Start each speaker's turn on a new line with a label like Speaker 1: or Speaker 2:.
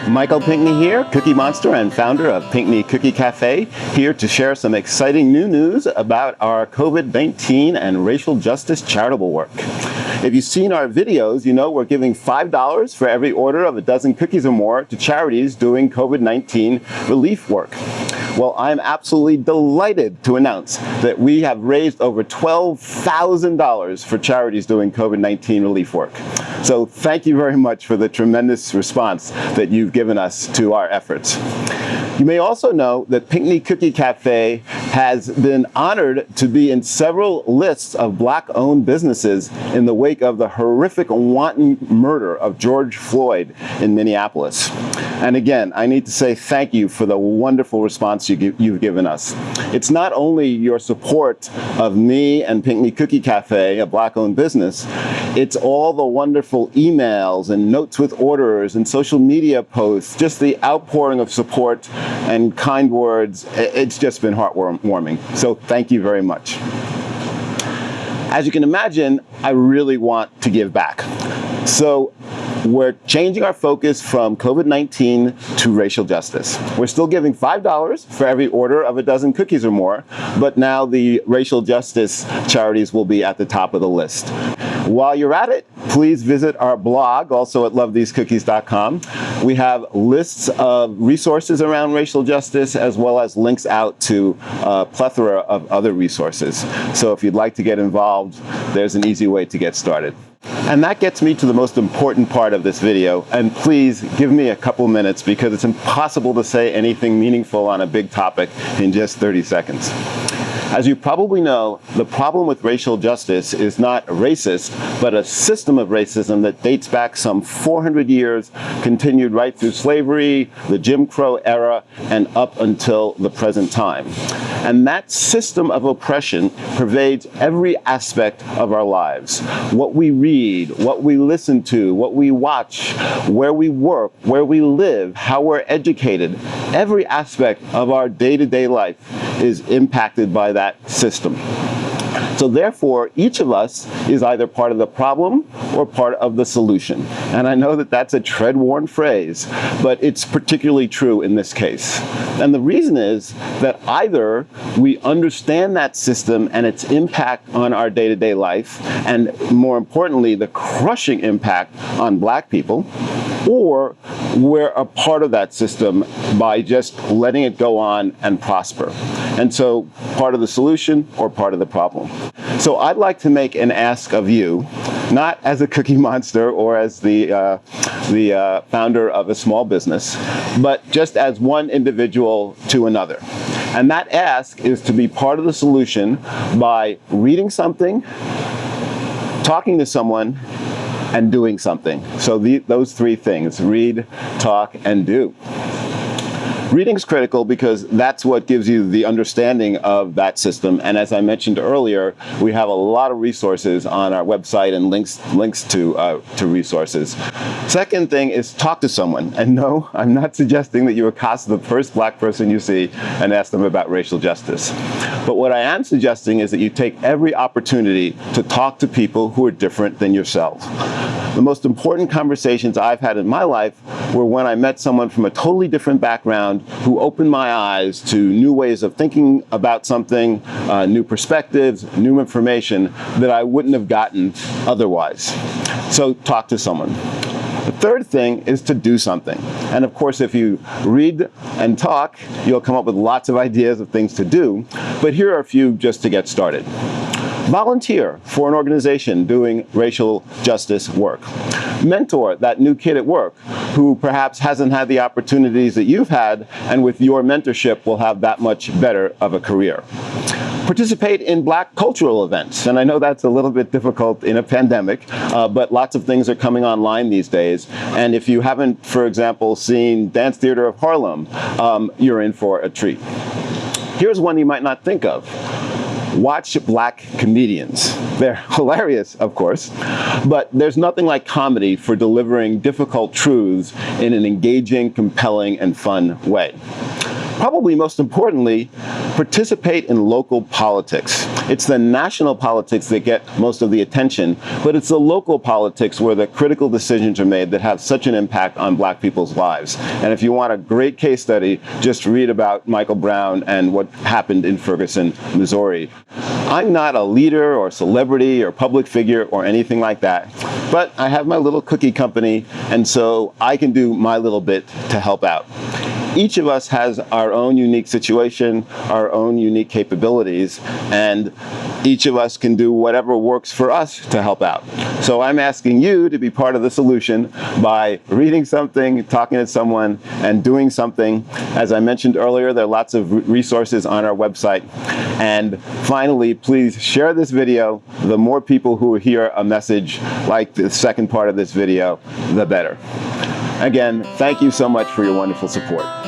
Speaker 1: Michael Pinkney here, Cookie Monster and founder of Pinkney Cookie Cafe, here to share some exciting new news about our COVID-19 and racial justice charitable work. If you've seen our videos, you know we're giving $5 for every order of a dozen cookies or more to charities doing COVID-19 relief work. Well, I'm absolutely delighted to announce that we have raised over $12,000 for charities doing COVID-19 relief work. So thank you very much for the tremendous response that you've given us to our efforts. You may also know that Pinkney Cookie Cafe has been honored to be in several lists of Black-owned businesses in the wake of the horrific wanton murder of George Floyd in Minneapolis. And again, I need to say thank you for the wonderful response you've given us. It's not only your support of me and Pinkney Cookie Cafe, a Black-owned business, it's all the wonderful emails and notes with orders and social media posts, just the outpouring of support and kind words. It's just been heartwarming. So thank you very much. As you can imagine, I really want to give back. So we're changing our focus from COVID-19 to racial justice. We're still giving $5 for every order of a dozen cookies or more, but now the racial justice charities will be at the top of the list. While you're at it, please visit our blog, also at lovethesecookies.com. We have lists of resources around racial justice, as well as links out to a plethora of other resources. So if you'd like to get involved, there's an easy way to get started. And that gets me to the most important part of this video, and please give me a couple minutes because it's impossible to say anything meaningful on a big topic in just 30 seconds. As you probably know, the problem with racial justice is not racist, but a system of racism that dates back some 400 years, continued right through slavery, the Jim Crow era, and up until the present time. And that system of oppression pervades every aspect of our lives. What we read, what we listen to, what we watch, where we work, where we live, how we're educated, every aspect of our day-to-day life is impacted by that system. So therefore, each of us is either part of the problem or part of the solution. And I know that that's a tread-worn phrase, but it's particularly true in this case. And the reason is that either we understand that system and its impact on our day-to-day life, and more importantly, the crushing impact on Black people, or we're a part of that system by just letting it go on and prosper. And so part of the solution or part of the problem. So I'd like to make an ask of you, not as a Cookie Monster or as the founder of a small business, but just as one individual to another. And that ask is to be part of the solution by reading something, talking to someone, and doing something. So those three things: read, talk, and do. Reading's critical because that's what gives you the understanding of that system. And as I mentioned earlier, we have a lot of resources on our website and links to resources. Second thing is talk to someone. And no, I'm not suggesting that you accost the first Black person you see and ask them about racial justice. But what I am suggesting is that you take every opportunity to talk to people who are different than yourself. The most important conversations I've had in my life were when I met someone from a totally different background who opened my eyes to new ways of thinking about something, new perspectives, new information that I wouldn't have gotten otherwise. So talk to someone. The third thing is to do something. And of course, if you read and talk, you'll come up with lots of ideas of things to do. But here are a few just to get started. Volunteer for an organization doing racial justice work. Mentor that new kid at work who perhaps hasn't had the opportunities that you've had, and with your mentorship will have that much better of a career. Participate in Black cultural events. And I know that's a little bit difficult in a pandemic, but lots of things are coming online these days. And if you haven't, for example, seen Dance Theater of Harlem, you're in for a treat. Here's one you might not think of. Watch Black comedians. They're hilarious, of course, but there's nothing like comedy for delivering difficult truths in an engaging, compelling, and fun way. Probably most importantly, participate in local politics. It's the national politics that get most of the attention, but it's the local politics where the critical decisions are made that have such an impact on black people's lives. And if you want a great case study, just read about Michael Brown and what happened in Ferguson, Missouri. I'm not a leader or celebrity or public figure or anything like that, but I have my little cookie company, and so I can do my little bit to help out. Each of us has our own unique situation, our own unique capabilities, and each of us can do whatever works for us to help out. So I'm asking you to be part of the solution by reading something, talking to someone, and doing something. As I mentioned earlier, there are lots of resources on our website. And finally, please share this video. The more people who hear a message like the second part of this video, the better. Again, thank you so much for your wonderful support.